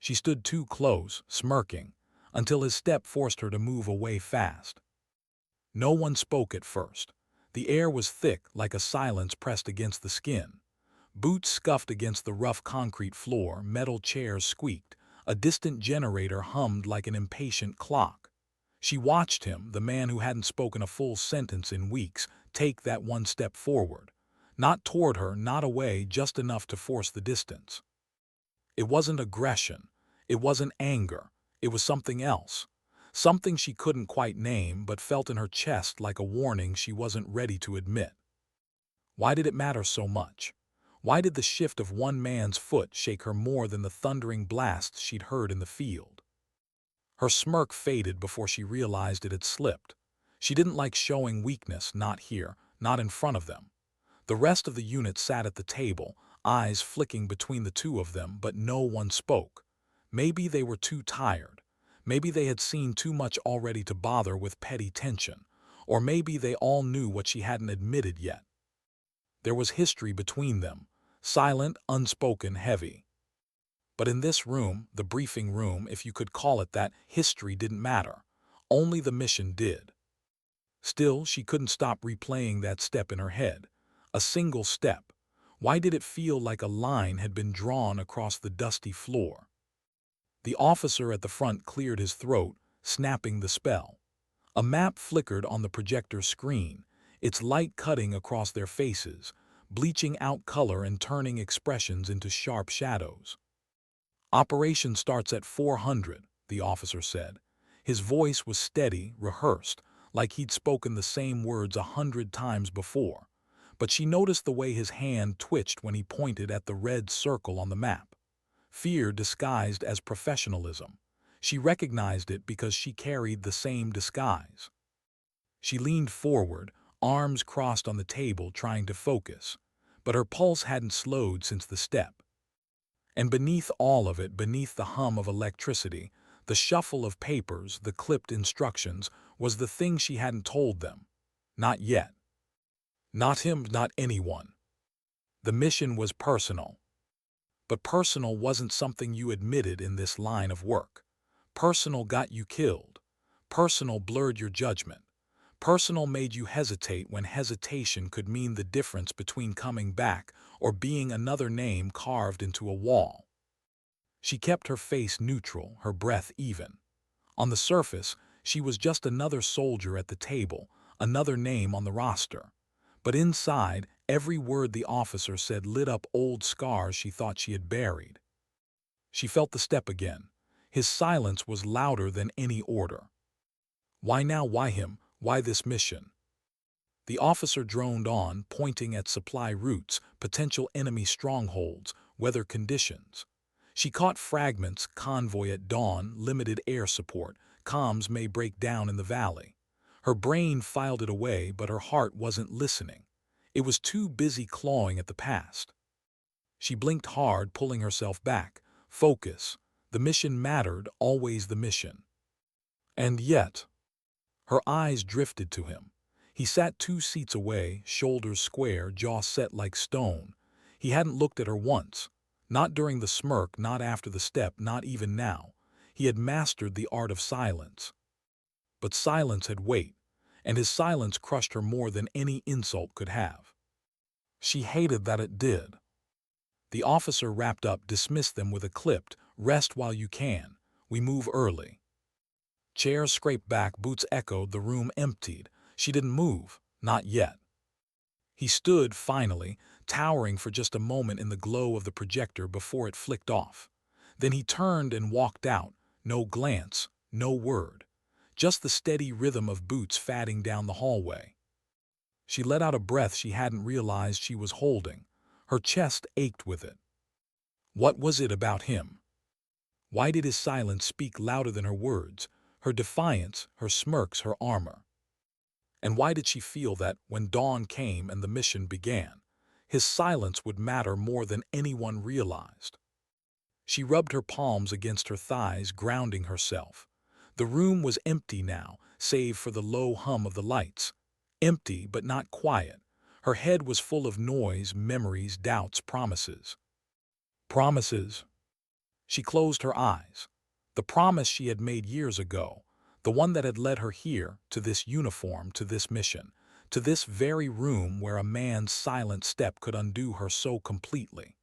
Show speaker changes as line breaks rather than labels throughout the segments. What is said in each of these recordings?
She stood too close, smirking, until his step forced her to move away fast. No one spoke at first. The air was thick, like a silence pressed against the skin. Boots scuffed against the rough concrete floor, metal chairs squeaked, a distant generator hummed like an impatient clock. She watched him, the man who hadn't spoken a full sentence in weeks, take that one step forward. Not toward her, not away, just enough to force the distance. It wasn't aggression. It wasn't anger. It was something else. Something she couldn't quite name but felt in her chest like a warning she wasn't ready to admit. Why did it matter so much? Why did the shift of one man's foot shake her more than the thundering blasts she'd heard in the field? Her smirk faded before she realized it had slipped. She didn't like showing weakness, not here, not in front of them. The rest of the unit sat at the table, eyes flicking between the two of them, but no one spoke. Maybe they were too tired. Maybe they had seen too much already to bother with petty tension. Or maybe they all knew what she hadn't admitted yet. There was history between them, silent, unspoken, heavy. But in this room, the briefing room, if you could call it that, history didn't matter. Only the mission did. Still, she couldn't stop replaying that step in her head. A single step. Why did it feel like a line had been drawn across the dusty floor? The officer at the front cleared his throat, snapping the spell. A map flickered on the projector screen, its light cutting across their faces, bleaching out color and turning expressions into sharp shadows. "Operation starts at 400, the officer said. His voice was steady, rehearsed, like he'd spoken the same words 100 times before. But she noticed the way his hand twitched when he pointed at the red circle on the map. Fear disguised as professionalism. She recognized it because she carried the same disguise. She leaned forward, arms crossed on the table, trying to focus. But her pulse hadn't slowed since the step. And beneath all of it, beneath the hum of electricity, the shuffle of papers, the clipped instructions, was the thing she hadn't told them. Not yet. Not him, not anyone. The mission was personal. But personal wasn't something you admitted in this line of work. Personal got you killed. Personal blurred your judgment. Personal made you hesitate when hesitation could mean the difference between coming back or being another name carved into a wall. She kept her face neutral, her breath even. On the surface, she was just another soldier at the table, another name on the roster. But inside, every word the officer said lit up old scars she thought she had buried. She felt the step again. His silence was louder than any order. Why now? Why him? Why this mission? The officer droned on, pointing at supply routes, potential enemy strongholds, weather conditions. She caught fragments: convoy at dawn, limited air support, comms may break down in the valley. Her brain filed it away, but her heart wasn't listening. It was too busy clawing at the past. She blinked hard, pulling herself back. Focus. The mission mattered, always the mission. And yet, her eyes drifted to him. He sat 2 seats away, shoulders square, jaw set like stone. He hadn't looked at her once. Not during the smirk, not after the step, not even now. He had mastered the art of silence. But silence had weight, and his silence crushed her more than any insult could have. She hated that it did. The officer wrapped up, dismissed them with a clipped, "Rest while you can. We move early." Chairs scraped back, boots echoed, the room emptied. She didn't move, not yet. He stood, finally, towering for just a moment in the glow of the projector before it flicked off. Then he turned and walked out, no glance, no word. Just the steady rhythm of boots fatting down the hallway. She let out a breath she hadn't realized she was holding. Her chest ached with it. What was it about him? Why did his silence speak louder than her words, her defiance, her smirks, her armor? And why did she feel that, when dawn came and the mission began, his silence would matter more than anyone realized? She rubbed her palms against her thighs, grounding herself. The room was empty now, save for the low hum of the lights. Empty, but not quiet. Her head was full of noise, memories, doubts, promises. Promises. She closed her eyes. The promise she had made years ago, the one that had led her here, to this uniform, to this mission, to this very room where a man's silent step could undo her so completely.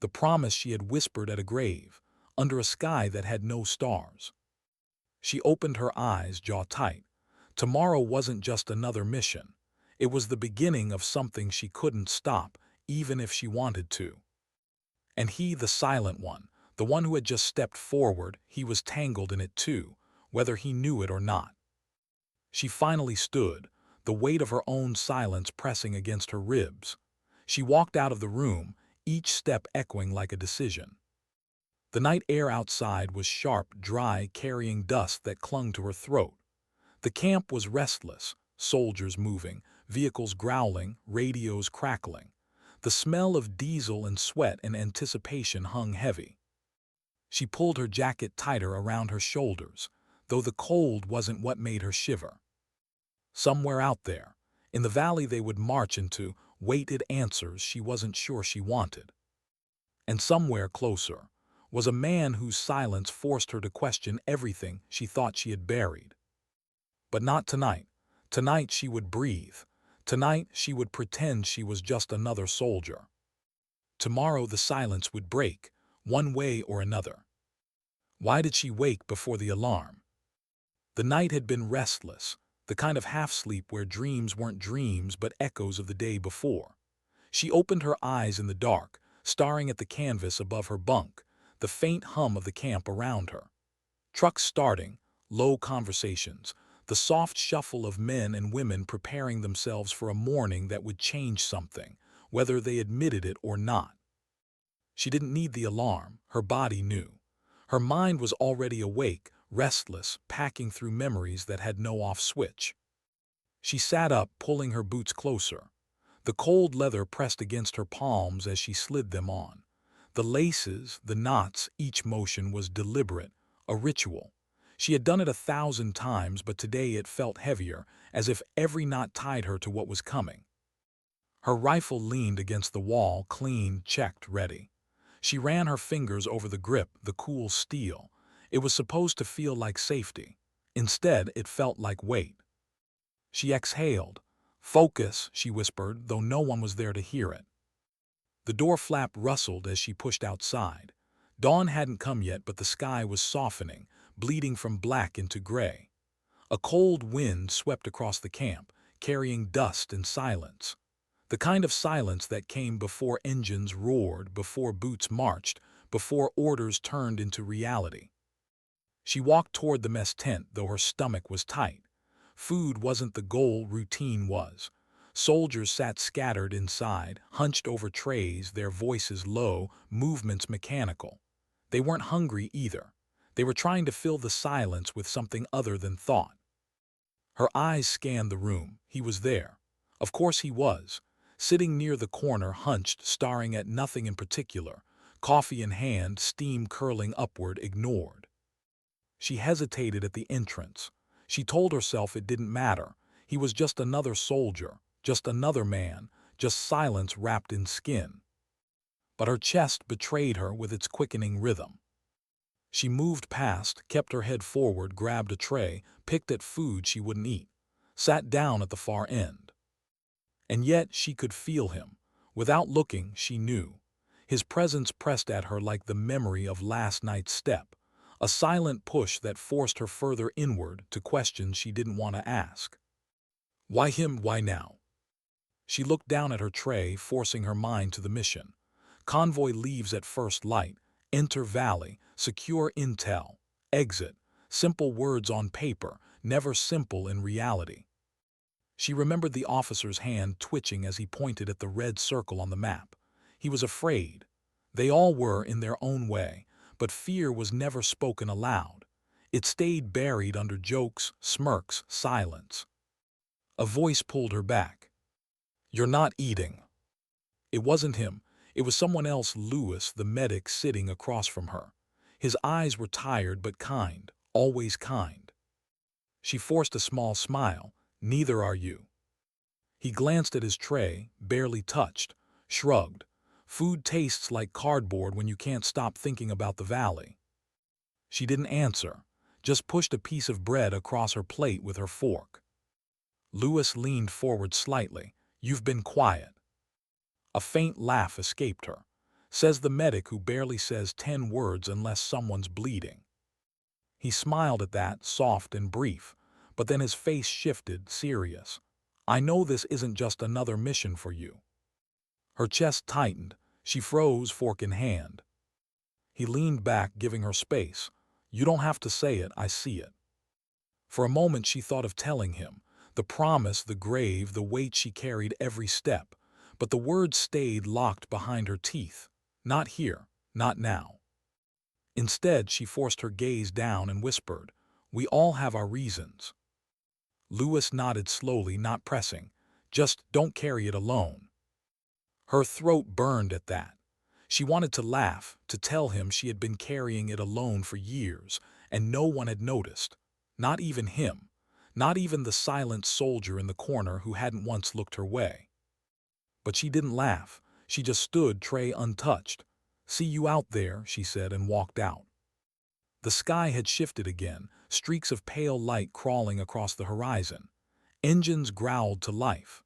The promise she had whispered at a grave, under a sky that had no stars. She opened her eyes, jaw tight. Tomorrow wasn't just another mission. It was the beginning of something she couldn't stop, even if she wanted to. And he, the silent one, the one who had just stepped forward, he was tangled in it too, whether he knew it or not. She finally stood, the weight of her own silence pressing against her ribs. She walked out of the room, each step echoing like a decision. The night air outside was sharp, dry, carrying dust that clung to her throat. The camp was restless, soldiers moving, vehicles growling, radios crackling. The smell of diesel and sweat and anticipation hung heavy. She pulled her jacket tighter around her shoulders, though the cold wasn't what made her shiver. Somewhere out there, in the valley they would march into, waited answers she wasn't sure she wanted. And somewhere closer was a man whose silence forced her to question everything she thought she had buried. But not tonight. Tonight she would breathe. Tonight she would pretend she was just another soldier. Tomorrow the silence would break, one way or another. Why did she wake before the alarm? The night had been restless, the kind of half-sleep where dreams weren't dreams but echoes of the day before. She opened her eyes in the dark, staring at the canvas above her bunk, the faint hum of the camp around her. Trucks starting, low conversations, the soft shuffle of men and women preparing themselves for a morning that would change something, whether they admitted it or not. She didn't need the alarm, her body knew. Her mind was already awake, restless, packing through memories that had no off switch. She sat up, pulling her boots closer. The cold leather pressed against her palms as she slid them on. The laces, the knots, each motion was deliberate, a ritual. She had done it 1,000 times, but today it felt heavier, as if every knot tied her to what was coming. Her rifle leaned against the wall, clean, checked, ready. She ran her fingers over the grip, the cool steel. It was supposed to feel like safety. Instead, it felt like weight. She exhaled. "Focus," she whispered, though no one was there to hear it. The door flap rustled as she pushed outside. Dawn hadn't come yet, but the sky was softening, bleeding from black into gray. A cold wind swept across the camp, carrying dust and silence. The kind of silence that came before engines roared, before boots marched, before orders turned into reality. She walked toward the mess tent, though her stomach was tight. Food wasn't the goal, routine was. Soldiers sat scattered inside, hunched over trays, their voices low, movements mechanical. They weren't hungry either. They were trying to fill the silence with something other than thought. Her eyes scanned the room. He was there. Of course he was. Sitting near the corner, hunched, staring at nothing in particular. Coffee in hand, steam curling upward, ignored. She hesitated at the entrance. She told herself it didn't matter. He was just another soldier, just another man, just silence wrapped in skin. But her chest betrayed her with its quickening rhythm. She moved past, kept her head forward, grabbed a tray, picked at food she wouldn't eat, sat down at the far end. And yet she could feel him. Without looking, she knew. His presence pressed at her like the memory of last night's step, a silent push that forced her further inward to questions she didn't want to ask. Why him? Why now? She looked down at her tray, forcing her mind to the mission. Convoy leaves at first light. Enter valley. Secure intel. Exit. Simple words on paper, never simple in reality. She remembered the officer's hand twitching as he pointed at the red circle on the map. He was afraid. They all were in their own way, but fear was never spoken aloud. It stayed buried under jokes, smirks, silence. A voice pulled her back. "You're not eating." It wasn't him. It was someone else, Lewis, the medic, sitting across from her. His eyes were tired but kind, always kind. She forced a small smile. "Neither are you." He glanced at his tray, barely touched, shrugged. Food tastes like cardboard when you can't stop thinking about the valley. She didn't answer, just pushed a piece of bread across her plate with her fork. Lewis leaned forward slightly. "You've been quiet." A faint laugh escaped her. "Says the medic who barely says 10 words unless someone's bleeding." He smiled at that, soft and brief, but then his face shifted, serious. "I know this isn't just another mission for you." Her chest tightened. She froze, fork in hand. He leaned back, giving her space. "You don't have to say it, I see it." For a moment she thought of telling him, the promise, the grave, the weight she carried every step, but the words stayed locked behind her teeth. Not here, not now. Instead, she forced her gaze down and whispered, "We all have our reasons." Lewis nodded slowly, not pressing. "Just don't carry it alone." Her throat burned at that. She wanted to laugh, to tell him she had been carrying it alone for years, and no one had noticed. Not even him. Not even the silent soldier in the corner who hadn't once looked her way. But she didn't laugh. She just stood, tray untouched. "See you out there," she said, and walked out. The sky had shifted again, streaks of pale light crawling across the horizon. Engines growled to life.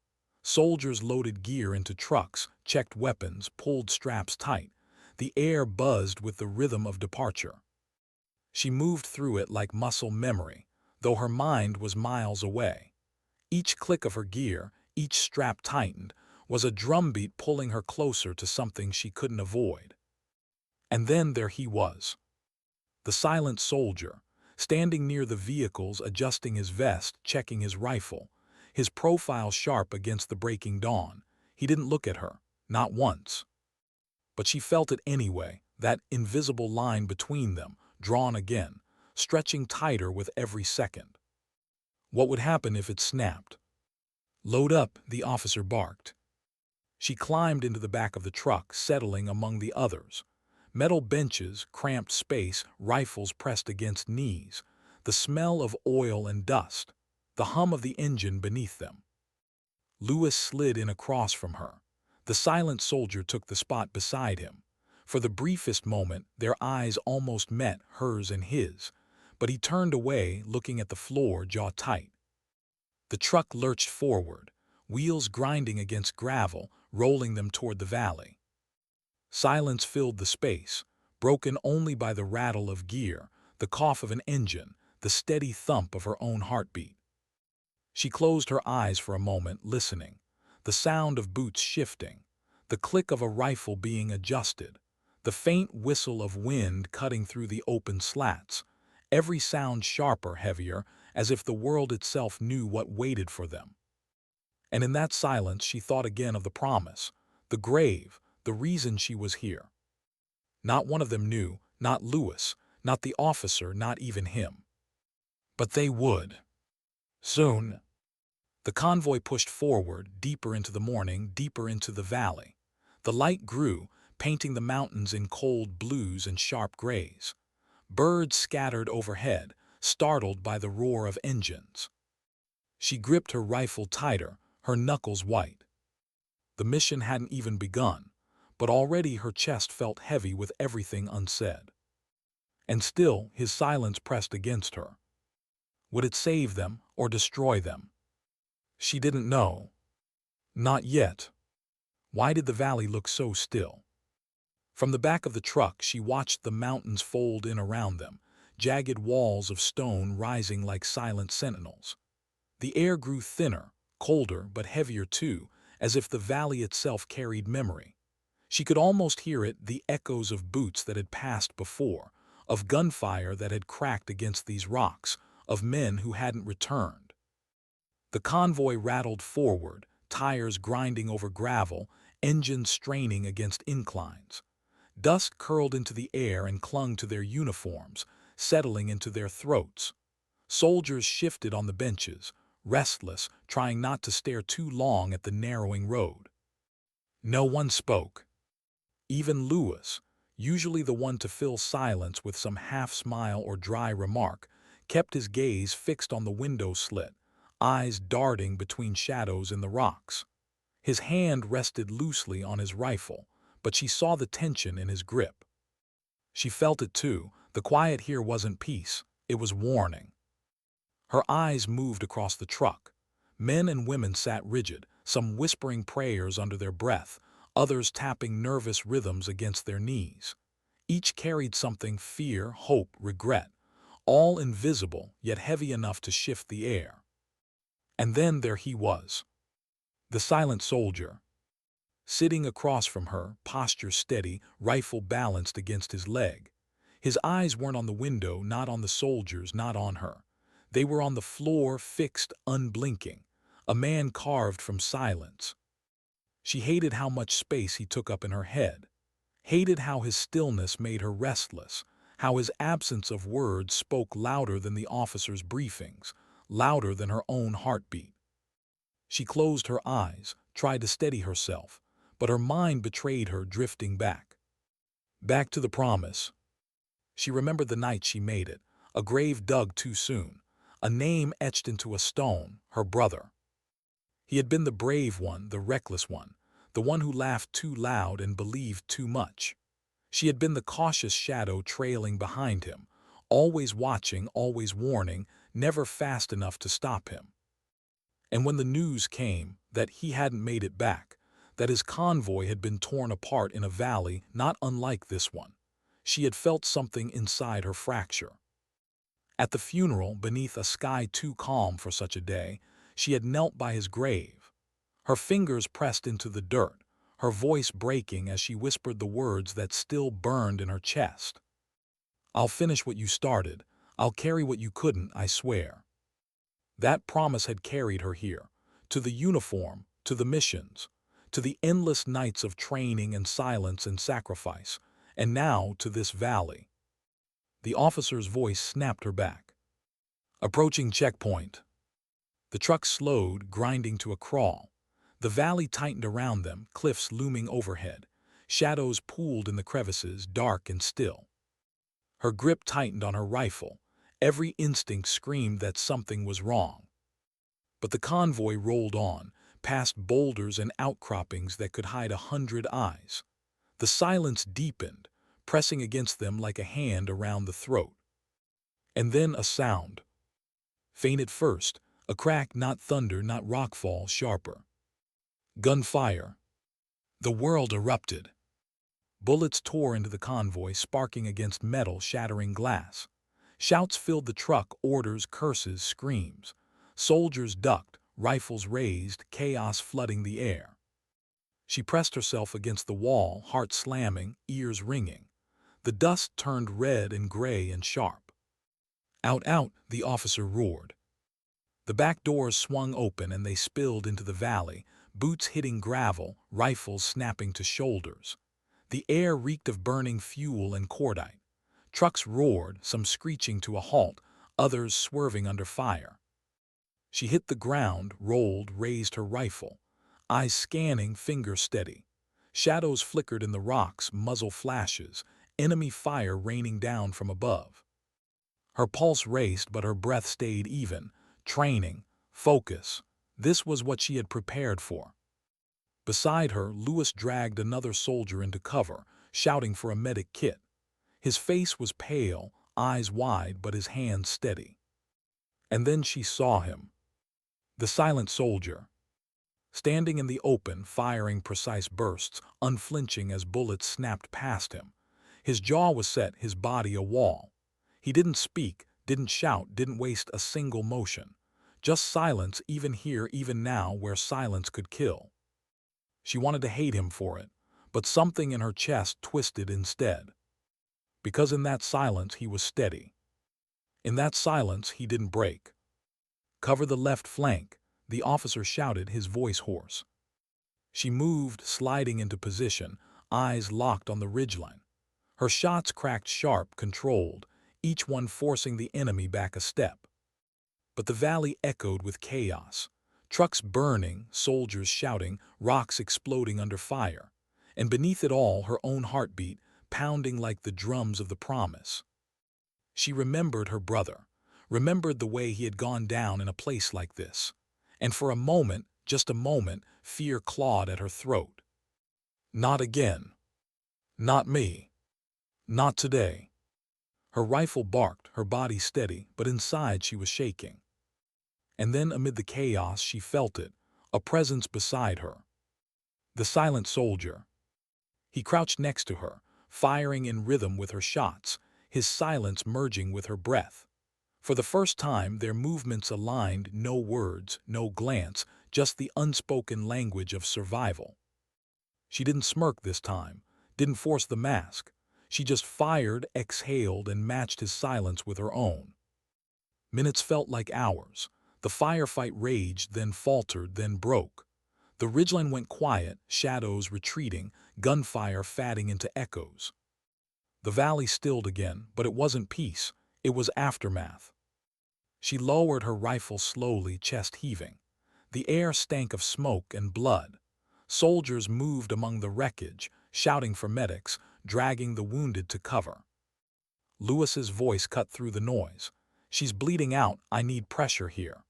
Soldiers loaded gear into trucks, checked weapons, pulled straps tight. The air buzzed with the rhythm of departure. She moved through it like muscle memory, though her mind was miles away. Each click of her gear, each strap tightened, was a drumbeat pulling her closer to something she couldn't avoid. And then there he was. The silent soldier, standing near the vehicles, adjusting his vest, checking his rifle, his profile sharp against the breaking dawn. He didn't look at her, not once. But she felt it anyway, that invisible line between them, drawn again, stretching tighter with every second. What would happen if it snapped? "Load up," the officer barked. She climbed into the back of the truck, settling among the others. Metal benches, cramped space, rifles pressed against knees, the smell of oil and dust, the hum of the engine beneath them. Lewis slid in across from her. The silent soldier took the spot beside him. For the briefest moment, their eyes almost met, hers and his, but he turned away, looking at the floor, jaw tight. The truck lurched forward, wheels grinding against gravel, rolling them toward the valley. Silence filled the space, broken only by the rattle of gear, the cough of an engine, the steady thump of her own heartbeat. She closed her eyes for a moment, listening. The sound of boots shifting, the click of a rifle being adjusted, the faint whistle of wind cutting through the open slats, every sound sharper, heavier, as if the world itself knew what waited for them. And in that silence she thought again of the promise, the grave, the reason she was here. Not one of them knew, not Lewis, not the officer, not even him. But they would. Soon. The convoy pushed forward, deeper into the morning, deeper into the valley. The light grew, painting the mountains in cold blues and sharp grays. Birds scattered overhead, startled by the roar of engines. She gripped her rifle tighter, her knuckles white. The mission hadn't even begun, but already her chest felt heavy with everything unsaid. And still his silence pressed against her. Would it save them or destroy them? She didn't know. Not yet. Why did the valley look so still? From the back of the truck she watched the mountains fold in around them, jagged walls of stone rising like silent sentinels. The air grew thinner, colder but heavier too, as if the valley itself carried memory. She could almost hear it, the echoes of boots that had passed before, of gunfire that had cracked against these rocks, of men who hadn't returned. The convoy rattled forward, tires grinding over gravel, engines straining against inclines. Dust curled into the air and clung to their uniforms, settling into their throats. Soldiers shifted on the benches, restless, trying not to stare too long at the narrowing road. No one spoke. Even Lewis, usually the one to fill silence with some half-smile or dry remark, kept his gaze fixed on the window slit, eyes darting between shadows in the rocks. His hand rested loosely on his rifle, but she saw the tension in his grip. She felt it too. The quiet here wasn't peace, it was warning. Her eyes moved across the truck. Men and women sat rigid, some whispering prayers under their breath, others tapping nervous rhythms against their knees. Each carried something: fear, hope, regret, all invisible yet heavy enough to shift the air. And then there he was, the silent soldier, sitting across from her, posture steady, rifle balanced against his leg. His eyes weren't on the window, not on the soldiers, not on her. They were on the floor, fixed, unblinking, a man carved from silence. She hated how much space he took up in her head, hated how his stillness made her restless, how his absence of words spoke louder than the officer's briefings, louder than her own heartbeat. She closed her eyes, tried to steady herself, but her mind betrayed her, drifting back. Back to the promise. She remembered the night she made it, a grave dug too soon, a name etched into a stone: her brother. He had been the brave one, the reckless one, the one who laughed too loud and believed too much. She had been the cautious shadow trailing behind him, always watching, always warning, never fast enough to stop him. And when the news came that he hadn't made it back, that his convoy had been torn apart in a valley not unlike this one, she had felt something inside her fracture. At the funeral, beneath a sky too calm for such a day, she had knelt by his grave, her fingers pressed into the dirt, her voice breaking as she whispered the words that still burned in her chest. "I'll finish what you started. I'll carry what you couldn't, I swear." That promise had carried her here, to the uniform, to the missions, to the endless nights of training and silence and sacrifice, and now to this valley. The officer's voice snapped her back. Approaching checkpoint. The truck slowed, grinding to a crawl. The valley tightened around them, cliffs looming overhead. Shadows pooled in the crevices, dark and still. Her grip tightened on her rifle. Every instinct screamed that something was wrong. But the convoy rolled on, past boulders and outcroppings that could hide 100 eyes. The silence deepened, pressing against them like a hand around the throat. And then a sound. Faint at first, a crack, not thunder, not rockfall, sharper. Gunfire. The world erupted. Bullets tore into the convoy, sparking against metal, shattering glass. Shouts filled the truck, orders, curses, screams. Soldiers ducked, rifles raised, chaos flooding the air. She pressed herself against the wall, heart slamming, ears ringing. The dust turned red and gray and sharp. "Out, out," the officer roared. The back doors swung open and they spilled into the valley, boots hitting gravel, rifles snapping to shoulders. The air reeked of burning fuel and cordite. Trucks roared, some screeching to a halt, others swerving under fire. She hit the ground, rolled, raised her rifle. Eyes scanning, fingers steady. Shadows flickered in the rocks, muzzle flashes, enemy fire raining down from above. Her pulse raced, but her breath stayed even. Training, focus. This was what she had prepared for. Beside her, Lewis dragged another soldier into cover, shouting for a medic kit. His face was pale, eyes wide, but his hands steady. And then she saw him. The silent soldier. Standing in the open, firing precise bursts, unflinching as bullets snapped past him. His jaw was set, his body a wall. He didn't speak, didn't shout, didn't waste a single motion. Just silence, even here, even now, where silence could kill. She wanted to hate him for it, but something in her chest twisted instead. Because in that silence he was steady. In that silence he didn't break. "Cover the left flank," the officer shouted, his voice hoarse. She moved, sliding into position, eyes locked on the ridgeline. Her shots cracked sharp, controlled, each one forcing the enemy back a step. But the valley echoed with chaos. Trucks burning, soldiers shouting, rocks exploding under fire. And beneath it all, her own heartbeat, pounding like the drums of the promise. She remembered her brother, remembered the way he had gone down in a place like this. And for a moment, just a moment, fear clawed at her throat. Not again. Not me. Not today. Her rifle barked, her body steady, but inside she was shaking. And then amid the chaos she felt it, a presence beside her. The silent soldier. He crouched next to her, firing in rhythm with her shots, his silence merging with her breath. For the first time their movements aligned, no words, no glance, just the unspoken language of survival. She didn't smirk this time, didn't force the mask. She just fired, exhaled, and matched his silence with her own. Minutes felt like hours. The firefight raged, then faltered, then broke. The ridgeline went quiet, shadows retreating, gunfire fading into echoes. The valley stilled again, but it wasn't peace, it was aftermath. She lowered her rifle slowly, chest heaving. The air stank of smoke and blood. Soldiers moved among the wreckage, shouting for medics, dragging the wounded to cover. Lewis's voice cut through the noise. "She's bleeding out, I need pressure here."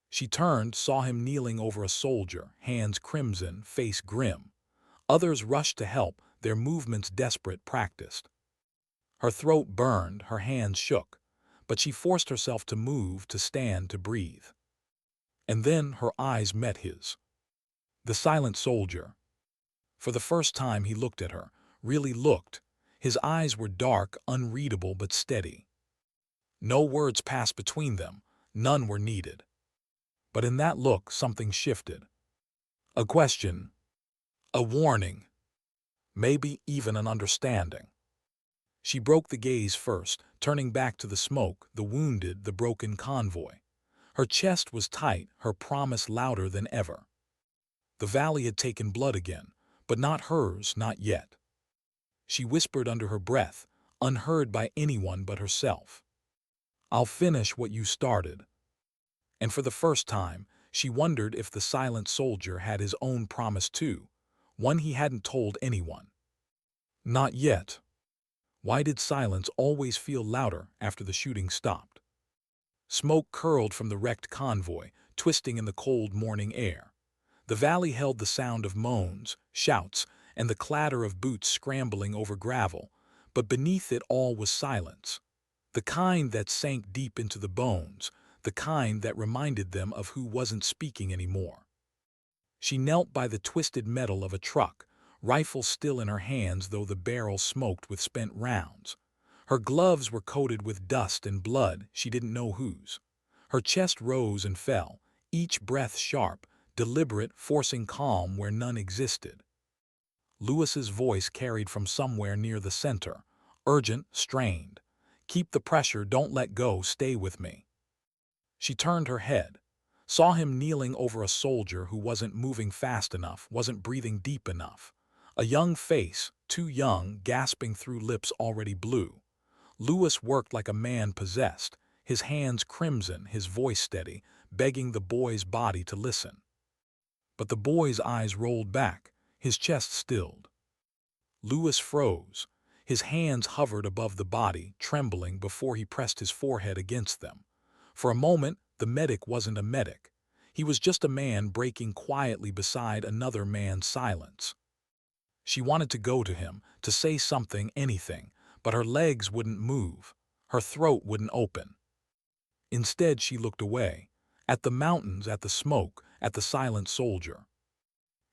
She turned, saw him kneeling over a soldier, hands crimson, face grim. Others rushed to help, their movements desperate, practiced. Her throat burned, her hands shook, but she forced herself to move, to stand, to breathe. And then her eyes met his. The silent soldier. For the first time he looked at her, really looked. His eyes were dark, unreadable but steady. No words passed between them, none were needed. But in that look something shifted. A question, a warning, maybe even an understanding. She broke the gaze first, turning back to the smoke, the wounded, the broken convoy. Her chest was tight, her promise louder than ever. The valley had taken blood again, but not hers, not yet. She whispered under her breath, unheard by anyone but herself. "I'll finish what you started." And for the first time, she wondered if the silent soldier had his own promise too, one he hadn't told anyone. Not yet. Why did silence always feel louder after the shooting stopped? Smoke curled from the wrecked convoy, twisting in the cold morning air. The valley held the sound of moans, shouts, and the clatter of boots scrambling over gravel, but beneath it all was silence. The kind that sank deep into the bones, the kind that reminded them of who wasn't speaking anymore. She knelt by the twisted metal of a truck, rifle still in her hands though the barrel smoked with spent rounds. Her gloves were coated with dust and blood, she didn't know whose. Her chest rose and fell, each breath sharp, deliberate, forcing calm where none existed. Lewis's voice carried from somewhere near the center, urgent, strained. "Keep the pressure, don't let go, stay with me." She turned her head, saw him kneeling over a soldier who wasn't moving fast enough, wasn't breathing deep enough. A young face, too young, gasping through lips already blue. Lewis worked like a man possessed, his hands crimson, his voice steady, begging the boy's body to listen. But the boy's eyes rolled back, his chest stilled. Lewis froze. His hands hovered above the body, trembling before he pressed his forehead against them. For a moment, the medic wasn't a medic. He was just a man breaking quietly beside another man's silence. She wanted to go to him, to say something, anything, but her legs wouldn't move. Her throat wouldn't open. Instead, she looked away, at the mountains, at the smoke, at the silent soldier.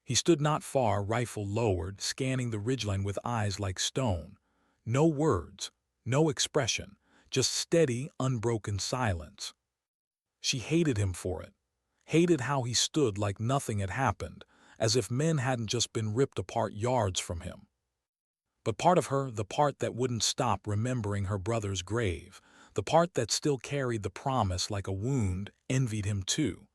He stood not far, rifle lowered, scanning the ridgeline with eyes like stone. No words, no expression, just steady, unbroken silence. She hated him for it, hated how he stood like nothing had happened, as if men hadn't just been ripped apart yards from him. But part of her, the part that wouldn't stop remembering her brother's grave, the part that still carried the promise like a wound, envied him too.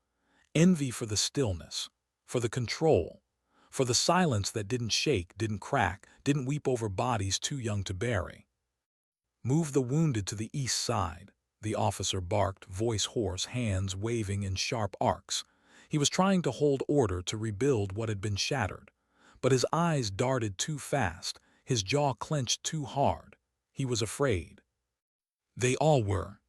Envy for the stillness, for the control, for the silence that didn't shake, didn't crack, didn't weep over bodies too young to bury. "Move the wounded to the east side," the officer barked, voice hoarse, hands waving in sharp arcs. He was trying to hold order, to rebuild what had been shattered. But his eyes darted too fast, his jaw clenched too hard. He was afraid. They all were.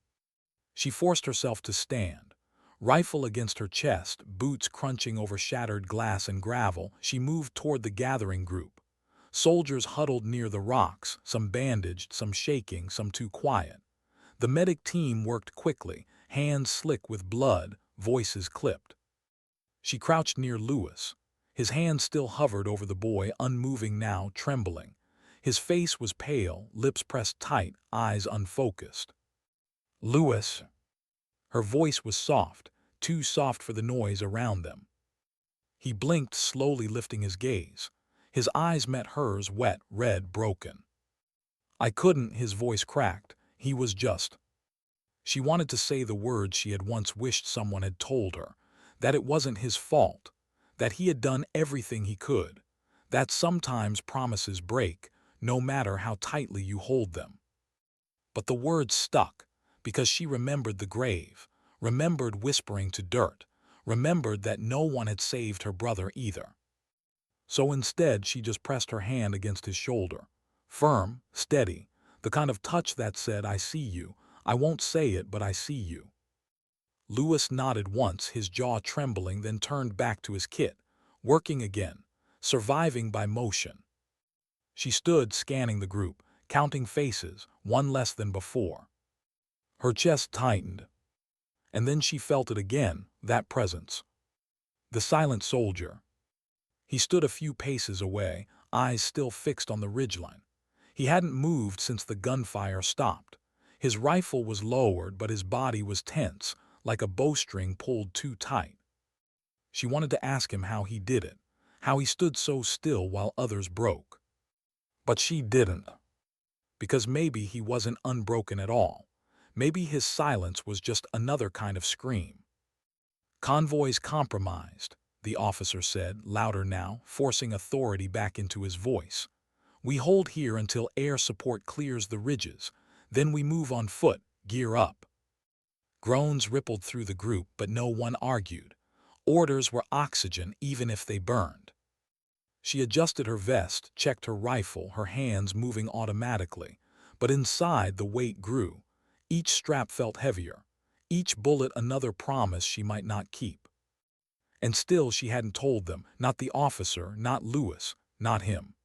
She forced herself to stand. Rifle against her chest, boots crunching over shattered glass and gravel, she moved toward the gathering group. Soldiers huddled near the rocks, some bandaged, some shaking, some too quiet. The medic team worked quickly, hands slick with blood, voices clipped. She crouched near Lewis. His hand still hovered over the boy, unmoving now, trembling. His face was pale, lips pressed tight, eyes unfocused. "Lewis." Her voice was soft, too soft for the noise around them. He blinked, slowly lifting his gaze. His eyes met hers, wet, red, broken. "I couldn't," his voice cracked. "He was just—" She wanted to say the words she had once wished someone had told her, that it wasn't his fault, that he had done everything he could, that sometimes promises break, no matter how tightly you hold them. But the words stuck, because she remembered the grave, remembered whispering to dirt, remembered that no one had saved her brother either. So instead she just pressed her hand against his shoulder. Firm, steady, the kind of touch that said, "I see you. I won't say it, but I see you." Lewis nodded once, his jaw trembling, then turned back to his kit, working again, surviving by motion. She stood scanning the group, counting faces, one less than before. Her chest tightened. And then she felt it again, that presence. The silent soldier. He stood a few paces away, eyes still fixed on the ridgeline. He hadn't moved since the gunfire stopped. His rifle was lowered, but his body was tense, like a bowstring pulled too tight. She wanted to ask him how he did it, how he stood so still while others broke. But she didn't. Because maybe he wasn't unbroken at all. Maybe his silence was just another kind of scream. "Convoy's compromised," the officer said, louder now, forcing authority back into his voice. "We hold here until air support clears the ridges. Then we move on foot, gear up." Groans rippled through the group, but no one argued. Orders were oxygen, even if they burned. She adjusted her vest, checked her rifle, her hands moving automatically. But inside the weight grew. Each strap felt heavier. Each bullet another promise she might not keep. And still she hadn't told them, not the officer, not Lewis, not him,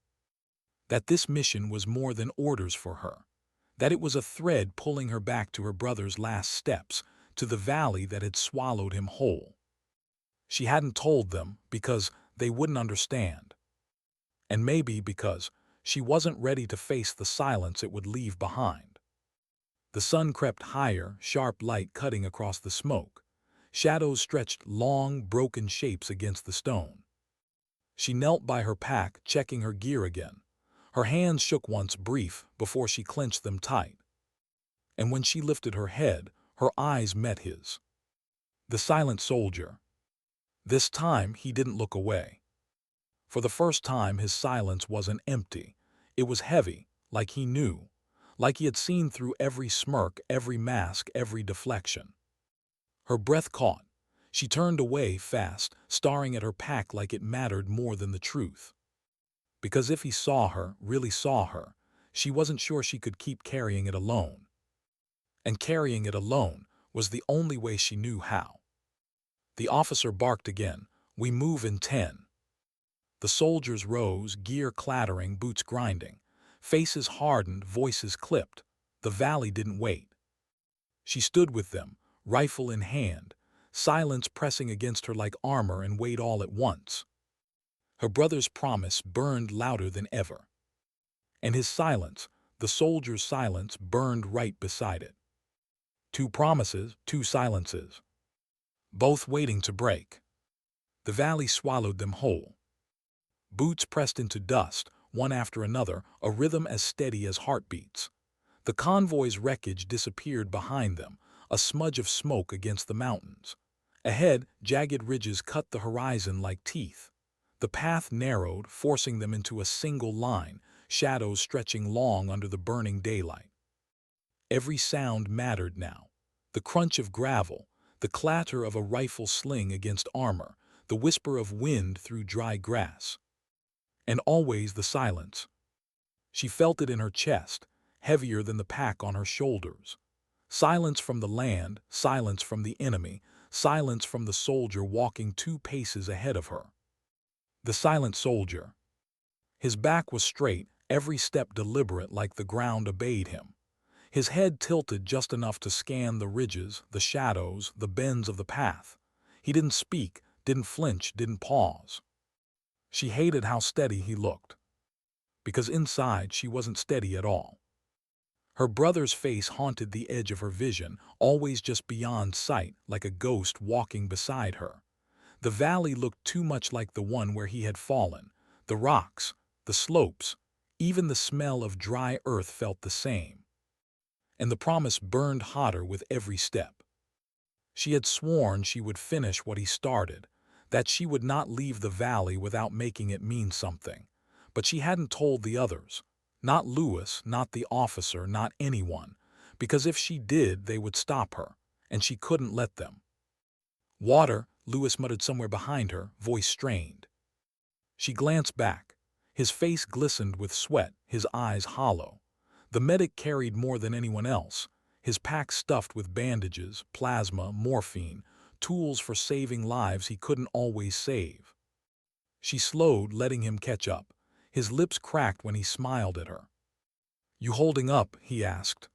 that this mission was more than orders for her. That it was a thread pulling her back to her brother's last steps, to the valley that had swallowed him whole. She hadn't told them because they wouldn't understand. And maybe because she wasn't ready to face the silence it would leave behind. The sun crept higher, sharp light cutting across the smoke. Shadows stretched long, broken shapes against the stone. She knelt by her pack, checking her gear again. Her hands shook once, brief, before she clenched them tight. And when she lifted her head, her eyes met his. The silent soldier. This time he didn't look away. For the first time his silence wasn't empty. It was heavy, like he knew, like he had seen through every smirk, every mask, every deflection. Her breath caught. She turned away fast, staring at her pack like it mattered more than the truth. Because if he saw her, really saw her, she wasn't sure she could keep carrying it alone. And carrying it alone was the only way she knew how. The officer barked again. "We move in 10. The soldiers rose, gear clattering, boots grinding. Faces hardened, voices clipped. The valley didn't wait. She stood with them, rifle in hand, silence pressing against her like armor and weight all at once. Her brother's promise burned louder than ever. And his silence, the soldier's silence, burned right beside it. Two promises, two silences, both waiting to break. The valley swallowed them whole. Boots pressed into dust, one after another, a rhythm as steady as heartbeats. The convoy's wreckage disappeared behind them, a smudge of smoke against the mountains. Ahead, jagged ridges cut the horizon like teeth. The path narrowed, forcing them into a single line, shadows stretching long under the burning daylight. Every sound mattered now. The crunch of gravel, the clatter of a rifle sling against armor, the whisper of wind through dry grass. And always the silence. She felt it in her chest, heavier than the pack on her shoulders. Silence from the land, silence from the enemy, silence from the soldier walking 2 paces ahead of her. The silent soldier. His back was straight, every step deliberate like the ground obeyed him. His head tilted just enough to scan the ridges, the shadows, the bends of the path. He didn't speak, didn't flinch, didn't pause. She hated how steady he looked, because inside she wasn't steady at all. Her brother's face haunted the edge of her vision, always just beyond sight, like a ghost walking beside her. The valley looked too much like the one where he had fallen. The rocks, the slopes, even the smell of dry earth felt the same. And the promise burned hotter with every step. She had sworn she would finish what he started, that she would not leave the valley without making it mean something. But she hadn't told the others. Not Lewis, not the officer, not anyone. Because if she did, they would stop her, and she couldn't let them. "Water," Lewis muttered somewhere behind her, voice strained. She glanced back. His face glistened with sweat, his eyes hollow. The medic carried more than anyone else, his pack stuffed with bandages, plasma, morphine, tools for saving lives he couldn't always save. She slowed, letting him catch up. His lips cracked when he smiled at her. "You holding up?" he asked.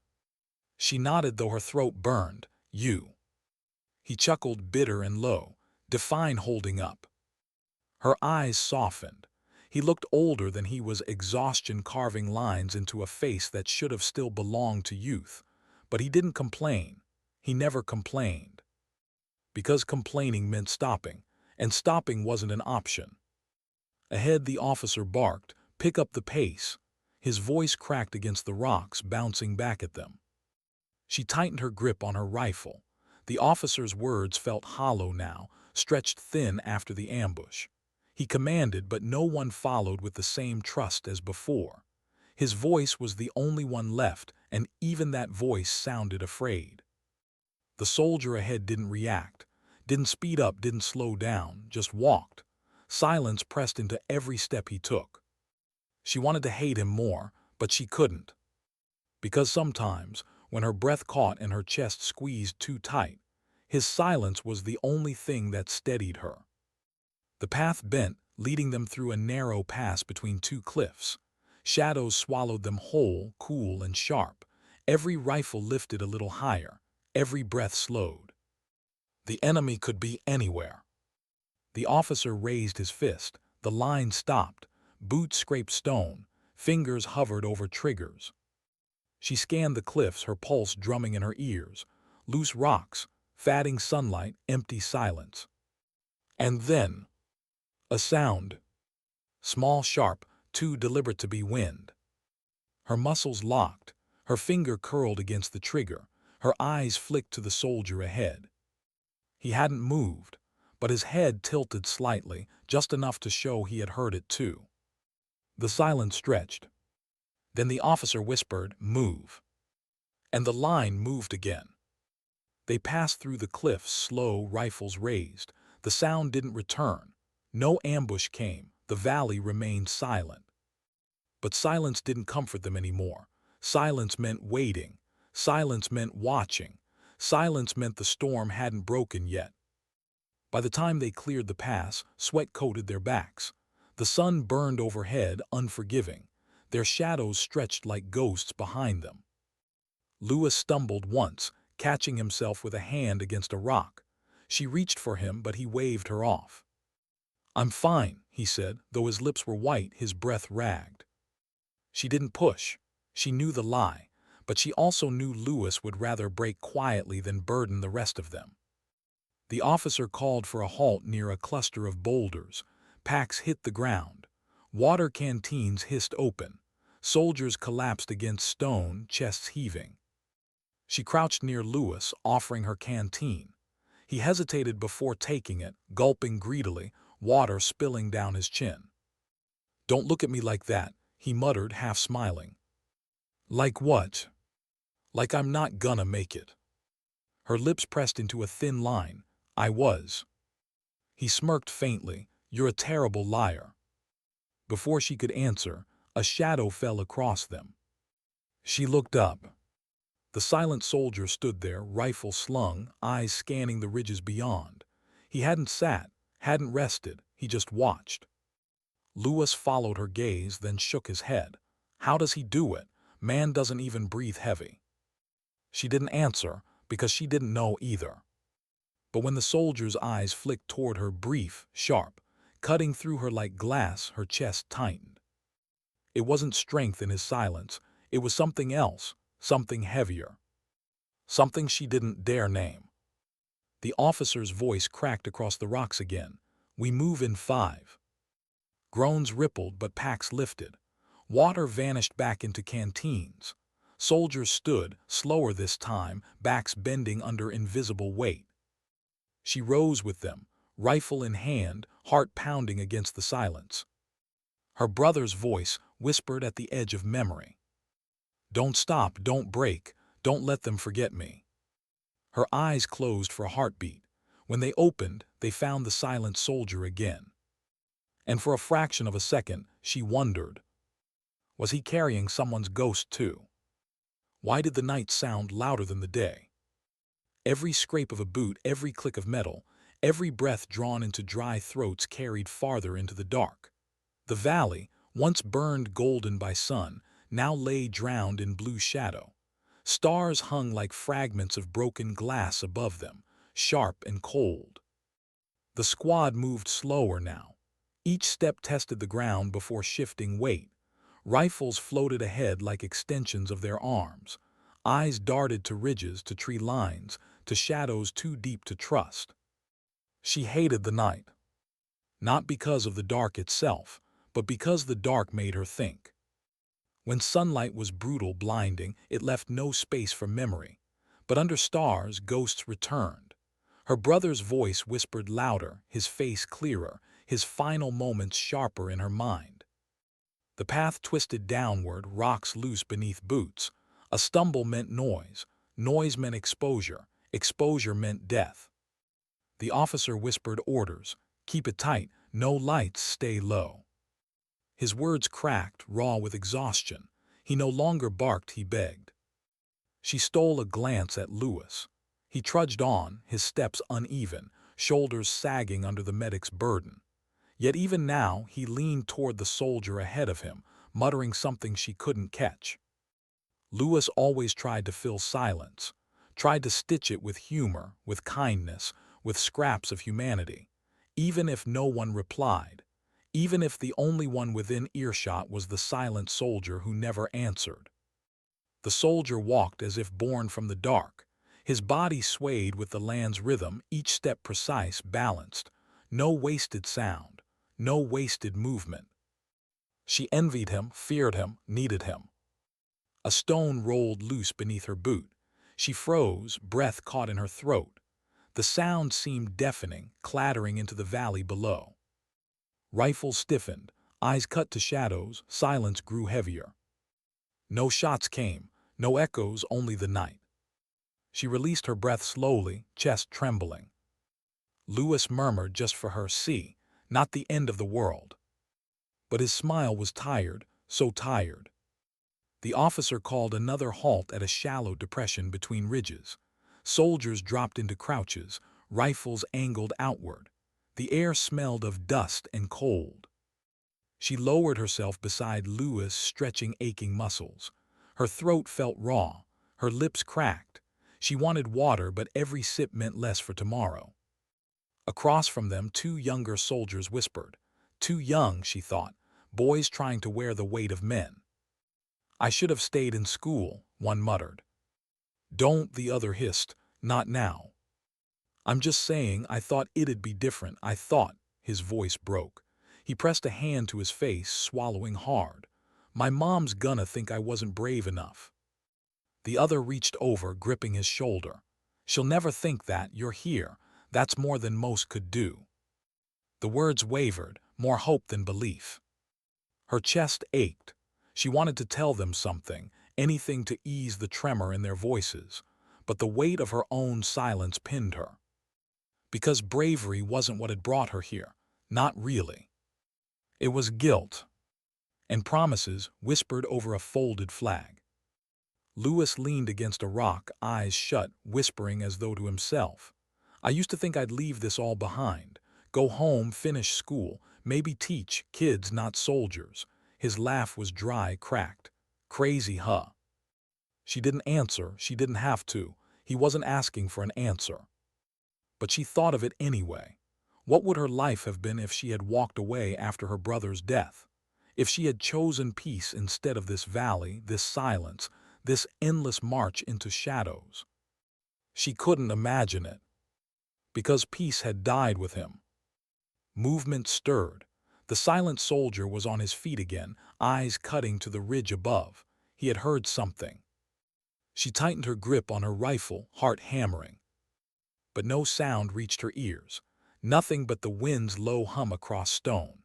She nodded, though her throat burned. "You." He chuckled, bitter and low. "Define holding up." Her eyes softened. He looked older than he was, exhaustion carving lines into a face that should have still belonged to youth. But he didn't complain. He never complained. Because complaining meant stopping, and stopping wasn't an option. Ahead, the officer barked, "Pick up the pace." His voice cracked against the rocks, bouncing back at them. She tightened her grip on her rifle. The officer's words felt hollow now, stretched thin after the ambush. He commanded, but no one followed with the same trust as before. His voice was the only one left, and even that voice sounded afraid. The soldier ahead didn't react, didn't speed up, didn't slow down, just walked. Silence pressed into every step he took. She wanted to hate him more, but she couldn't. Because sometimes, when her breath caught and her chest squeezed too tight, his silence was the only thing that steadied her. The path bent, leading them through a narrow pass between two cliffs. Shadows swallowed them whole, cool and sharp. Every rifle lifted a little higher, every breath slowed. The enemy could be anywhere. The officer raised his fist. The line stopped. Boots scraped stone. Fingers hovered over triggers. She scanned the cliffs, her pulse drumming in her ears. Loose rocks, fading sunlight, empty silence. And then, a sound. Small, sharp, too deliberate to be wind. Her muscles locked. Her finger curled against the trigger. Her eyes flicked to the soldier ahead. He hadn't moved, but his head tilted slightly, just enough to show he had heard it too. The silence stretched. Then the officer whispered, "Move." And the line moved again. They passed through the cliffs, slow, rifles raised. The sound didn't return. No ambush came. The valley remained silent. But silence didn't comfort them anymore. Silence meant waiting. Silence meant watching. Silence meant the storm hadn't broken yet. By the time they cleared the pass, sweat coated their backs. The sun burned overhead, unforgiving. Their shadows stretched like ghosts behind them. Lewis stumbled once, catching himself with a hand against a rock. She reached for him, but he waved her off. "I'm fine," he said, though his lips were white, his breath ragged. She didn't push. She knew the lie, but she also knew Lewis would rather break quietly than burden the rest of them. The officer called for a halt near a cluster of boulders. Packs hit the ground. Water canteens hissed open. Soldiers collapsed against stone, chests heaving. She crouched near Lewis, offering her canteen. He hesitated before taking it, gulping greedily, water spilling down his chin. "Don't look at me like that," he muttered, half smiling. "Like what?" "Like I'm not gonna make it." Her lips pressed into a thin line. "I was." He smirked faintly. "You're a terrible liar." Before she could answer, a shadow fell across them. She looked up. The silent soldier stood there, rifle slung, eyes scanning the ridges beyond. He hadn't sat, hadn't rested, he just watched. Lewis followed her gaze, then shook his head. How does he do it? Man doesn't even breathe heavy. She didn't answer, because she didn't know either. But when the soldier's eyes flicked toward her, brief, sharp, cutting through her like glass, her chest tightened. It wasn't strength in his silence, it was something else, something heavier. Something she didn't dare name. The officer's voice cracked across the rocks again. We move in 5. Groans rippled, but packs lifted. Water vanished back into canteens. Soldiers stood, slower this time, backs bending under invisible weight. She rose with them, rifle in hand, heart pounding against the silence. Her brother's voice whispered at the edge of memory. Don't stop, don't break, don't let them forget me. Her eyes closed for a heartbeat. When they opened, they found the silent soldier again. And for a fraction of a second, she wondered. Was he carrying someone's ghost too? Why did the night sound louder than the day? Every scrape of a boot, every click of metal, every breath drawn into dry throats carried farther into the dark. The valley, once burned golden by sun, now lay drowned in blue shadow. Stars hung like fragments of broken glass above them, sharp and cold. The squad moved slower now. Each step tested the ground before shifting weight. Rifles floated ahead like extensions of their arms. Eyes darted to ridges, to tree lines, to shadows too deep to trust. She hated the night. Not because of the dark itself, but because the dark made her think. When sunlight was brutal, blinding, it left no space for memory. But under stars, ghosts returned. Her brother's voice whispered louder, his face clearer, his final moments sharper in her mind. The path twisted downward, rocks loose beneath boots. A stumble meant noise. Noise meant exposure. Exposure meant death. The officer whispered orders. Keep it tight, no lights, stay low. His words cracked, raw with exhaustion. He no longer barked, he begged. She stole a glance at Lewis. He trudged on, his steps uneven, shoulders sagging under the medic's burden. Yet even now he leaned toward the soldier ahead of him, muttering something she couldn't catch. Lewis always tried to fill silence, tried to stitch it with humor, with kindness, with scraps of humanity. Even if no one replied, even if the only one within earshot was the silent soldier who never answered. The soldier walked as if born from the dark. His body swayed with the land's rhythm, each step precise, balanced. No wasted sound, no wasted movement. She envied him, feared him, needed him. A stone rolled loose beneath her boot. She froze, breath caught in her throat. The sound seemed deafening, clattering into the valley below. Rifles stiffened, eyes cut to shadows, silence grew heavier. No shots came, no echoes, only the night. She released her breath slowly, chest trembling. Lewis murmured just for her, see, not the end of the world. But his smile was tired, so tired. The officer called another halt at a shallow depression between ridges. Soldiers dropped into crouches, rifles angled outward. The air smelled of dust and cold. She lowered herself beside Lewis, stretching aching muscles. Her throat felt raw, her lips cracked. She wanted water, but every sip meant less for tomorrow. Across from them, 2 younger soldiers whispered. Too young, she thought, boys trying to wear the weight of men. I should have stayed in school, one muttered. Don't, the other hissed, not now. I'm just saying, I thought it'd be different, I thought. His voice broke. He pressed a hand to his face, swallowing hard. My mom's gonna think I wasn't brave enough. The other reached over, gripping his shoulder. She'll never think that, you're here. That's more than most could do. The words wavered, more hope than belief. Her chest ached. She wanted to tell them something, anything to ease the tremor in their voices, but the weight of her own silence pinned her. Because bravery wasn't what had brought her here, not really. It was guilt. And promises whispered over a folded flag. Lewis leaned against a rock, eyes shut, whispering as though to himself. I used to think I'd leave this all behind, go home, finish school, Maybe teach kids, not soldiers. His laugh was dry, cracked. Crazy, huh? She didn't answer. She didn't have to. He wasn't asking for an answer. But she thought of it anyway. What would her life have been if she had walked away after her brother's death? If she had chosen peace instead of this valley, this silence, this endless march into shadows? She couldn't imagine it. Because peace had died with him. Movement stirred. The silent soldier was on his feet again, eyes cutting to the ridge above. He had heard something. She tightened her grip on her rifle, heart hammering. But no sound reached her ears. Nothing but the wind's low hum across stone.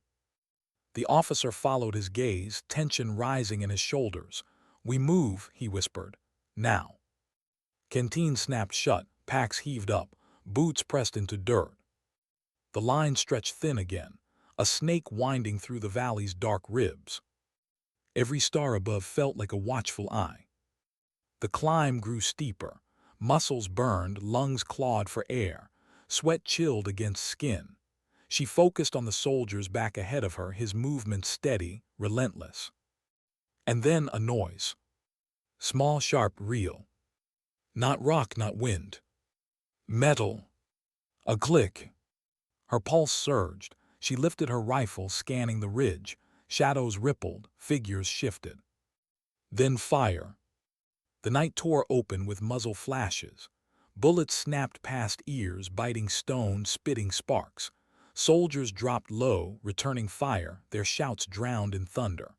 The officer followed his gaze, tension rising in his shoulders. "We move," he whispered. "Now." Canteen snapped shut, packs heaved up, boots pressed into dirt. The line stretched thin again, a snake winding through the valley's dark ribs. Every star above felt like a watchful eye. The climb grew steeper. Muscles burned, lungs clawed for air, sweat chilled against skin. She focused on the soldiers back ahead of her, his movements steady, relentless. And then a noise. Small, sharp, real. Not rock, not wind. Metal. A click. Her pulse surged. She lifted her rifle, scanning the ridge. Shadows rippled, figures shifted. Then fire. The night tore open with muzzle flashes. Bullets snapped past ears, biting stone, spitting sparks. Soldiers dropped low, returning fire, their shouts drowned in thunder.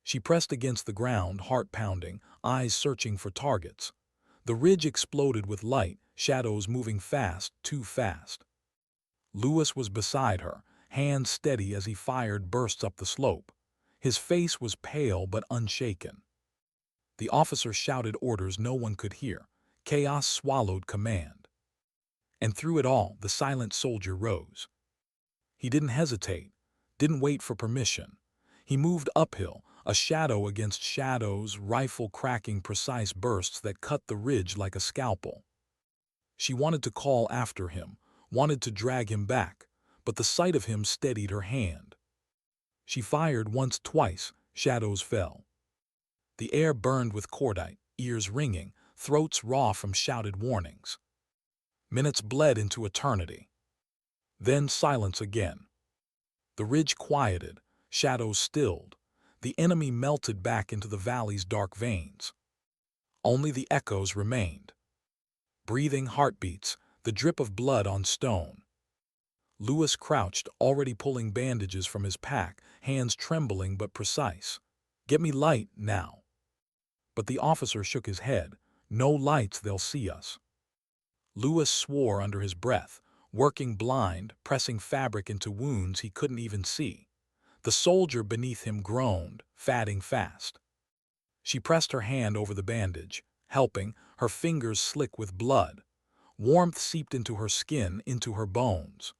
She pressed against the ground, heart pounding, eyes searching for targets. The ridge exploded with light, shadows moving fast, too fast. Lewis was beside her, hands steady as he fired bursts up the slope. His face was pale but unshaken. The officer shouted orders no one could hear. Chaos swallowed command. And through it all, the silent soldier rose. He didn't hesitate, didn't wait for permission. He moved uphill, a shadow against shadows, rifle cracking precise bursts that cut the ridge like a scalpel. She wanted to call after him, wanted to drag him back, but the sight of him steadied her hand. She fired once, twice, shadows fell. The air burned with cordite, ears ringing, throats raw from shouted warnings. Minutes bled into eternity. Then silence again. The ridge quieted, shadows stilled. The enemy melted back into the valley's dark veins. Only the echoes remained. Breathing heartbeats, the drip of blood on stone. Lewis crouched, already pulling bandages from his pack, hands trembling but precise. "Get me light, now." But the officer shook his head. "No lights, they'll see us." Lewis swore under his breath, working blind, pressing fabric into wounds he couldn't even see. The soldier beneath him groaned, fatting fast. She pressed her hand over the bandage, helping, her fingers slick with blood. Warmth seeped into her skin, into her bones.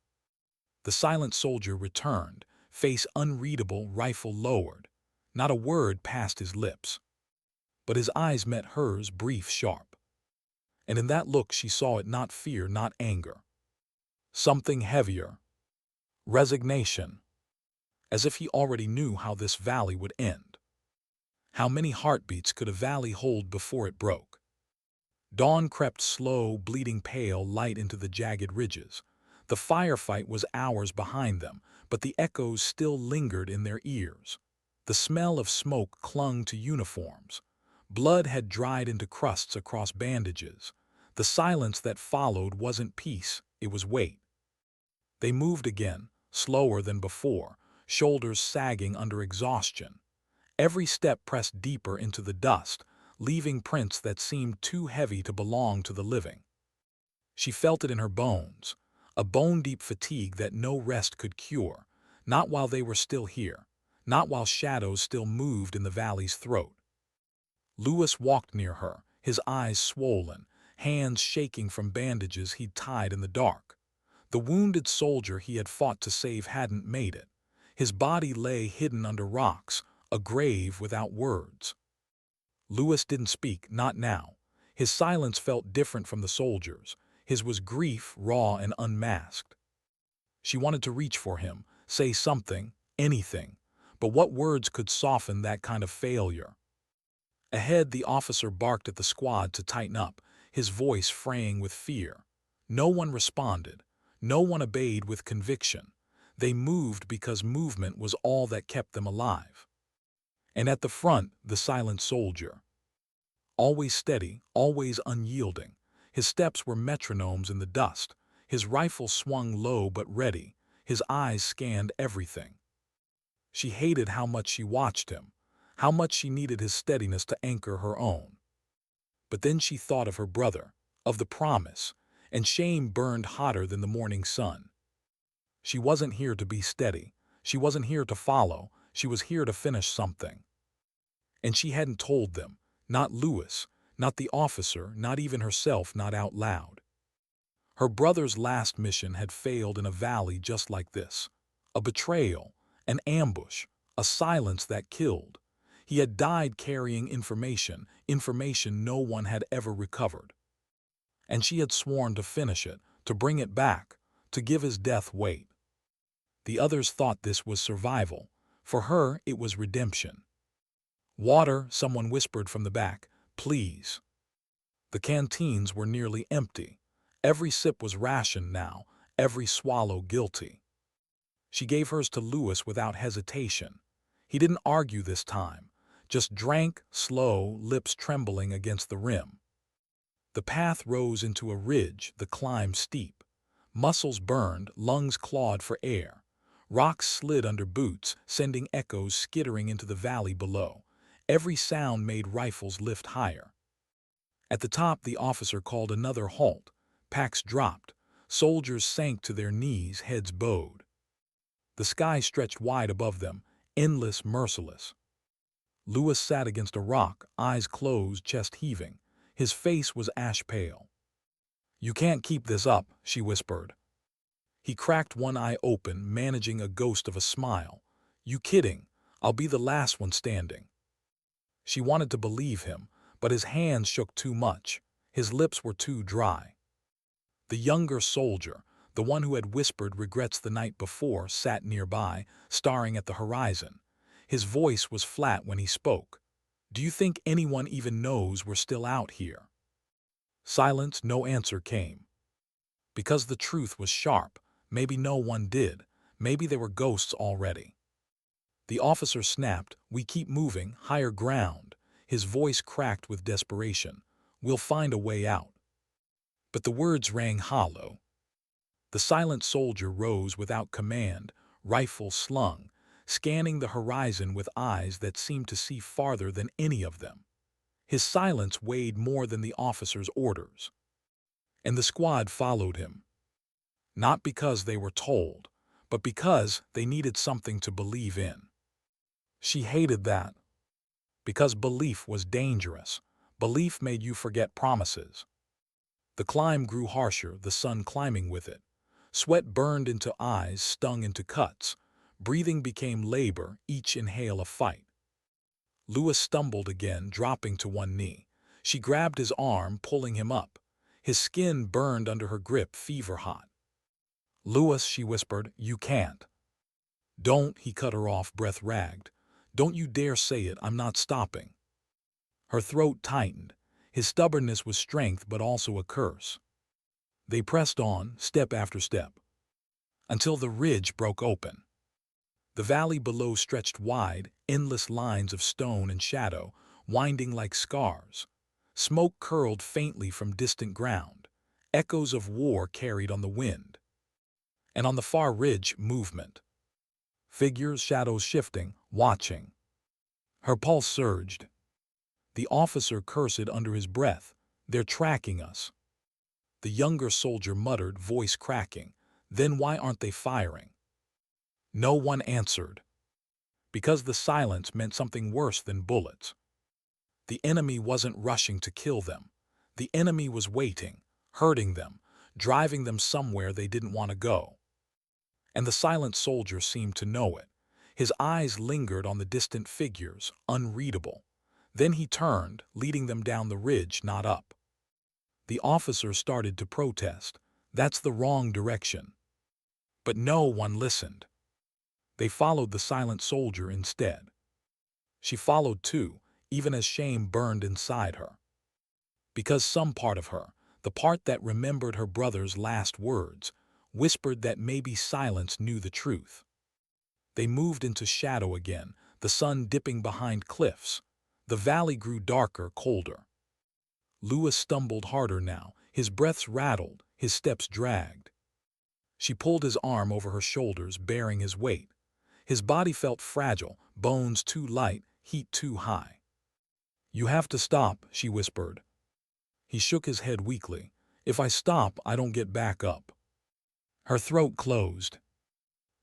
The silent soldier returned, face unreadable, rifle lowered. Not a word passed his lips. But his eyes met hers, brief, sharp. And in that look she saw it not fear, not anger. Something heavier. Resignation. As if he already knew how this valley would end. How many heartbeats could a valley hold before it broke? Dawn crept slow, bleeding pale light into the jagged ridges. The firefight was hours behind them, but the echoes still lingered in their ears. The smell of smoke clung to uniforms. Blood had dried into crusts across bandages. The silence that followed wasn't peace, it was weight. They moved again, slower than before, shoulders sagging under exhaustion. Every step pressed deeper into the dust, leaving prints that seemed too heavy to belong to the living. She felt it in her bones, a bone-deep fatigue that no rest could cure, not while they were still here, not while shadows still moved in the valley's throat. Lewis walked near her, his eyes swollen, hands shaking from bandages he'd tied in the dark. The wounded soldier he had fought to save hadn't made it. His body lay hidden under rocks, a grave without words. Lewis didn't speak, not now. His silence felt different from the soldiers'. His was grief, raw and unmasked. She wanted to reach for him, say something, anything. But what words could soften that kind of failure? Ahead, the officer barked at the squad to tighten up, his voice fraying with fear. No one responded. No one obeyed with conviction. They moved because movement was all that kept them alive. And at the front, the silent soldier. Always steady, always unyielding. His steps were metronomes in the dust. His rifle swung low but ready. His eyes scanned everything. She hated how much she watched him, how much she needed his steadiness to anchor her own. But then she thought of her brother, of the promise, and shame burned hotter than the morning sun. She wasn't here to be steady. She wasn't here to follow. She was here to finish something. And she hadn't told them, not Lewis, not the officer, not even herself, not out loud. Her brother's last mission had failed in a valley just like this. A betrayal, an ambush, a silence that killed. He had died carrying information, information no one had ever recovered. And she had sworn to finish it, to bring it back, to give his death weight. The others thought this was survival. For her, it was redemption. "Water," someone whispered from the back. "Please." The canteens were nearly empty. Every sip was rationed now, every swallow guilty. She gave hers to Lewis without hesitation. He didn't argue this time, just drank, slow, lips trembling against the rim. The path rose into a ridge, the climb steep. Muscles burned, lungs clawed for air. Rocks slid under boots, sending echoes skittering into the valley below. Every sound made rifles lift higher. At the top, the officer called another halt. Packs dropped. Soldiers sank to their knees, heads bowed. The sky stretched wide above them, endless, merciless. Lewis sat against a rock, eyes closed, chest heaving. His face was ash pale. "You can't keep this up," she whispered. He cracked one eye open, managing a ghost of a smile. "You kidding? I'll be the last one standing." She wanted to believe him, but his hands shook too much. His lips were too dry. The younger soldier, the one who had whispered regrets the night before, sat nearby, staring at the horizon. His voice was flat when he spoke. "Do you think anyone even knows we're still out here?" Silence, no answer came. Because the truth was sharp. Maybe no one did. Maybe they were ghosts already. The officer snapped, "We keep moving, higher ground." His voice cracked with desperation. "We'll find a way out." But the words rang hollow. The silent soldier rose without command, rifle slung, scanning the horizon with eyes that seemed to see farther than any of them. His silence weighed more than the officer's orders. And the squad followed him. Not because they were told, but because they needed something to believe in. She hated that. Because belief was dangerous. Belief made you forget promises. The climb grew harsher, the sun climbing with it. Sweat burned into eyes, stung into cuts. Breathing became labor, each inhale a fight. Lewis stumbled again, dropping to one knee. She grabbed his arm, pulling him up. His skin burned under her grip, fever hot. "Lewis," she whispered, "you can't." "Don't," he cut her off, breath ragged. "Don't you dare say it, I'm not stopping." Her throat tightened. His stubbornness was strength but also a curse. They pressed on, step after step, until the ridge broke open. The valley below stretched wide, endless lines of stone and shadow, winding like scars. Smoke curled faintly from distant ground. Echoes of war carried on the wind. And on the far ridge, movement. Figures, shadows shifting, watching. Her pulse surged. The officer cursed under his breath. "They're tracking us." The younger soldier muttered, voice cracking. "Then why aren't they firing?" No one answered. Because the silence meant something worse than bullets. The enemy wasn't rushing to kill them. The enemy was waiting, hurting them, driving them somewhere they didn't want to go. And the silent soldier seemed to know it. His eyes lingered on the distant figures, unreadable. Then he turned, leading them down the ridge, not up. The officer started to protest. "That's the wrong direction." But no one listened. They followed the silent soldier instead. She followed too, even as shame burned inside her. Because some part of her, the part that remembered her brother's last words, whispered that maybe silence knew the truth. They moved into shadow again, the sun dipping behind cliffs. The valley grew darker, colder. Lewis stumbled harder now, his breaths rattled, his steps dragged. She pulled his arm over her shoulders, bearing his weight. His body felt fragile, bones too light, heat too high. "You have to stop," she whispered. He shook his head weakly. "If I stop, I don't get back up." Her throat closed.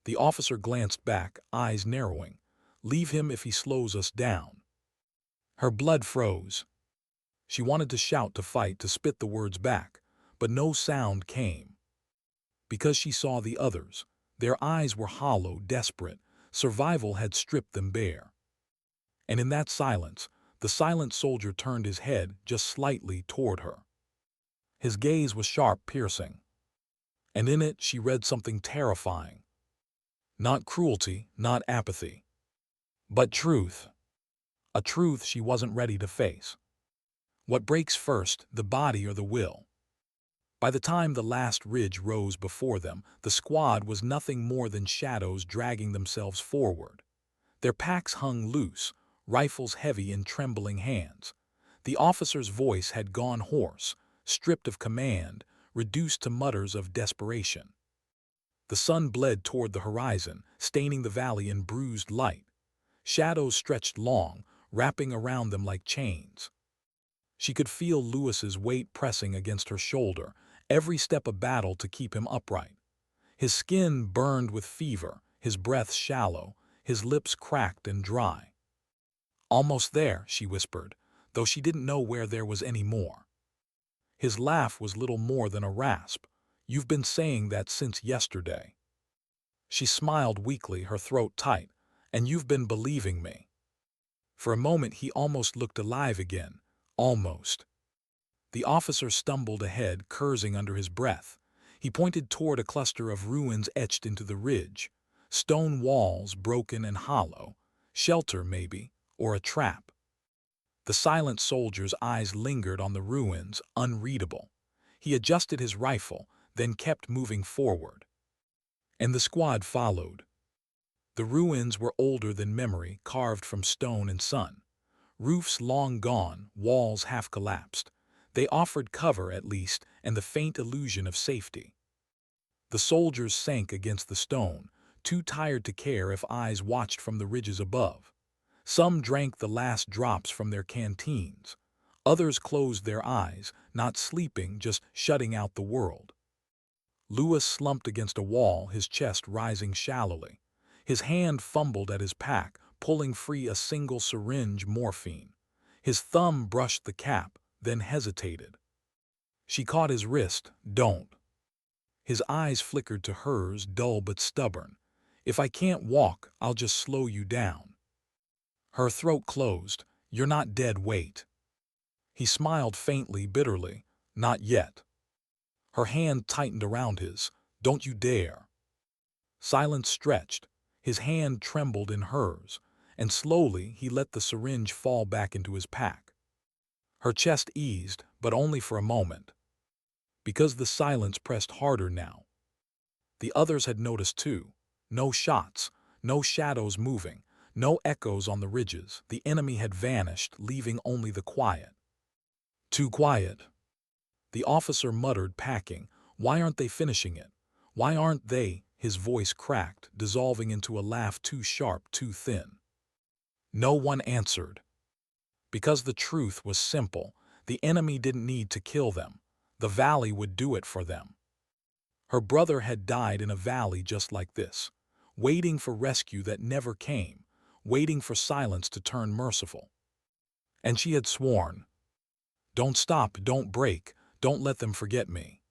The officer glanced back, eyes narrowing. "Leave him if he slows us down." Her blood froze. She wanted to shout, to fight, to spit the words back, but no sound came. Because she saw the others. Their eyes were hollow, desperate. Survival had stripped them bare. And in that silence, the silent soldier turned his head just slightly toward her. His gaze was sharp, piercing. And in it she read something terrifying. Not cruelty, not apathy, but truth. A truth she wasn't ready to face. What breaks first, the body or the will? By the time the last ridge rose before them, the squad was nothing more than shadows dragging themselves forward. Their packs hung loose, rifles heavy in trembling hands. The officer's voice had gone hoarse, stripped of command, reduced to mutters of desperation. The sun bled toward the horizon, staining the valley in bruised light. Shadows stretched long, wrapping around them like chains. She could feel Lewis's weight pressing against her shoulder, every step a battle to keep him upright. His skin burned with fever, his breath shallow, his lips cracked and dry. "Almost there," she whispered, though she didn't know where there was any more. His laugh was little more than a rasp. "You've been saying that since yesterday." She smiled weakly, her throat tight. "And you've been believing me." For a moment he almost looked alive again. Almost. The officer stumbled ahead, cursing under his breath. He pointed toward a cluster of ruins etched into the ridge. Stone walls, broken and hollow. Shelter, maybe, or a trap. The silent soldier's eyes lingered on the ruins, unreadable. He adjusted his rifle, then kept moving forward. And the squad followed. The ruins were older than memory, carved from stone and sun. Roofs long gone, walls half collapsed. They offered cover, at least, and the faint illusion of safety. The soldiers sank against the stone, too tired to care if eyes watched from the ridges above. Some drank the last drops from their canteens. Others closed their eyes, not sleeping, just shutting out the world. Lewis slumped against a wall, his chest rising shallowly. His hand fumbled at his pack, pulling free a single syringe morphine. His thumb brushed the cap, then hesitated. She caught his wrist. "Don't." His eyes flickered to hers, dull but stubborn. "If I can't walk, I'll just slow you down." Her throat closed. "You're not dead, wait." He smiled faintly, bitterly. "Not yet." Her hand tightened around his. "Don't you dare." Silence stretched. His hand trembled in hers, and slowly he let the syringe fall back into his pack. Her chest eased, but only for a moment. Because the silence pressed harder now. The others had noticed too. No shots, no shadows moving, no echoes on the ridges. The enemy had vanished, leaving only the quiet. "Too quiet." The officer muttered, packing. "Why aren't they finishing it? Why aren't they?" His voice cracked, dissolving into a laugh too sharp, too thin. No one answered. Because the truth was simple. The enemy didn't need to kill them. The valley would do it for them. Her brother had died in a valley just like this, waiting for rescue that never came, waiting for silence to turn merciful. And she had sworn, "Don't stop, don't break, don't let them forget me."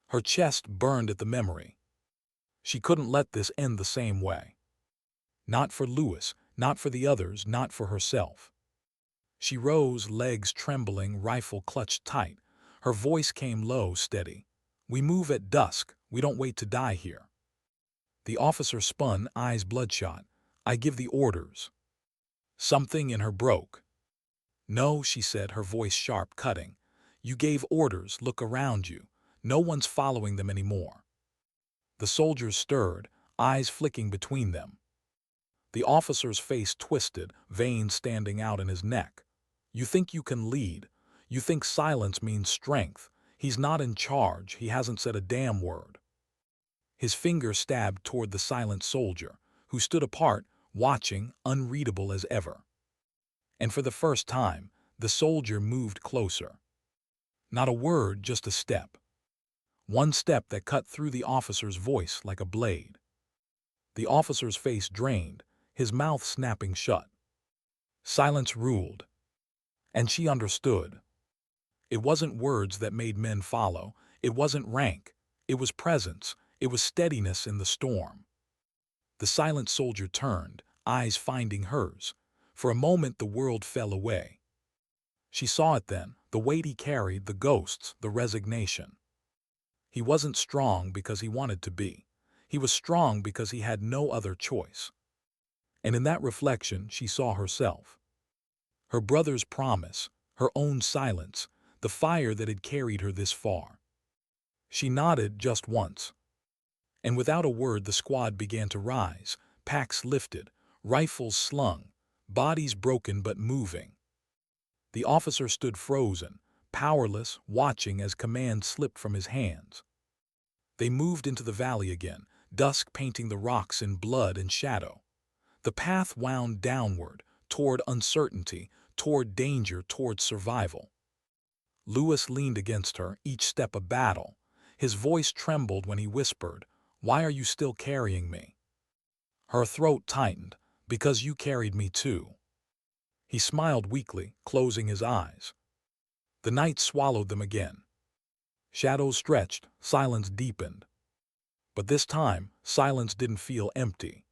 Her chest burned at the memory. She couldn't let this end the same way. Not for Lewis, not for the others, not for herself. She rose, legs trembling, rifle clutched tight. Her voice came low, steady. "We move at dusk, we don't wait to die here." The officer spun, eyes bloodshot. "I give the orders." Something in her broke. "No," she said, her voice sharp, cutting. "You gave orders, look around you. No one's following them anymore." The soldiers stirred, eyes flicking between them. The officer's face twisted, veins standing out in his neck. "You think you can lead? You think silence means strength? He's not in charge, he hasn't said a damn word." His finger stabbed toward the silent soldier, who stood apart, watching, unreadable as ever. And for the first time, the soldier moved closer. Not a word, just a step. One step that cut through the officer's voice like a blade. The officer's face drained, his mouth snapping shut. Silence ruled. And she understood. It wasn't words that made men follow. It wasn't rank. It was presence. It was steadiness in the storm. The silent soldier turned, eyes finding hers. For a moment the world fell away. She saw it then, the weight he carried, the ghosts, the resignation. He wasn't strong because he wanted to be. He was strong because he had no other choice. And in that reflection she saw herself. Her brother's promise, her own silence, the fire that had carried her this far. She nodded just once. And without a word the squad began to rise, packs lifted, rifles slung, bodies broken but moving. The officer stood frozen, powerless, watching as command slipped from his hands. They moved into the valley again, dusk painting the rocks in blood and shadow. The path wound downward, toward uncertainty, toward danger, toward survival. Lewis leaned against her, each step a battle. His voice trembled when he whispered, "Why are you still carrying me?" Her throat tightened, "Because you carried me too." He smiled weakly, closing his eyes. The night swallowed them again. Shadows stretched, silence deepened. But this time, silence didn't feel empty.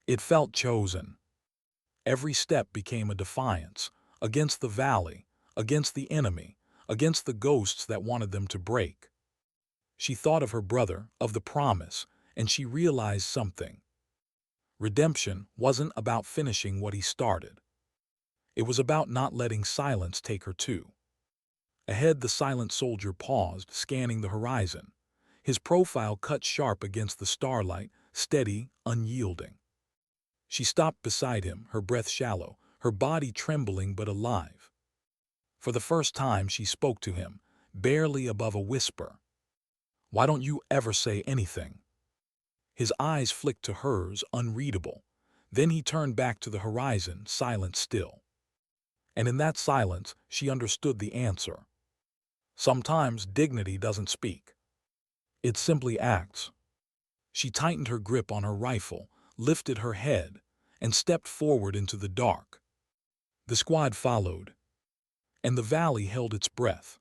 It felt chosen. Every step became a defiance, against the valley, against the enemy, against the ghosts that wanted them to break. She thought of her brother, of the promise, and she realized something. Redemption wasn't about finishing what he started. It was about not letting silence take her too. Ahead the silent soldier paused, scanning the horizon. His profile cut sharp against the starlight, steady, unyielding. She stopped beside him, her breath shallow, her body trembling but alive. For the first time she spoke to him, barely above a whisper. "Why don't you ever say anything?" His eyes flicked to hers, unreadable. Then he turned back to the horizon, silent still. And in that silence, she understood the answer. Sometimes dignity doesn't speak. It simply acts. She tightened her grip on her rifle, lifted her head, and stepped forward into the dark. The squad followed, and the valley held its breath.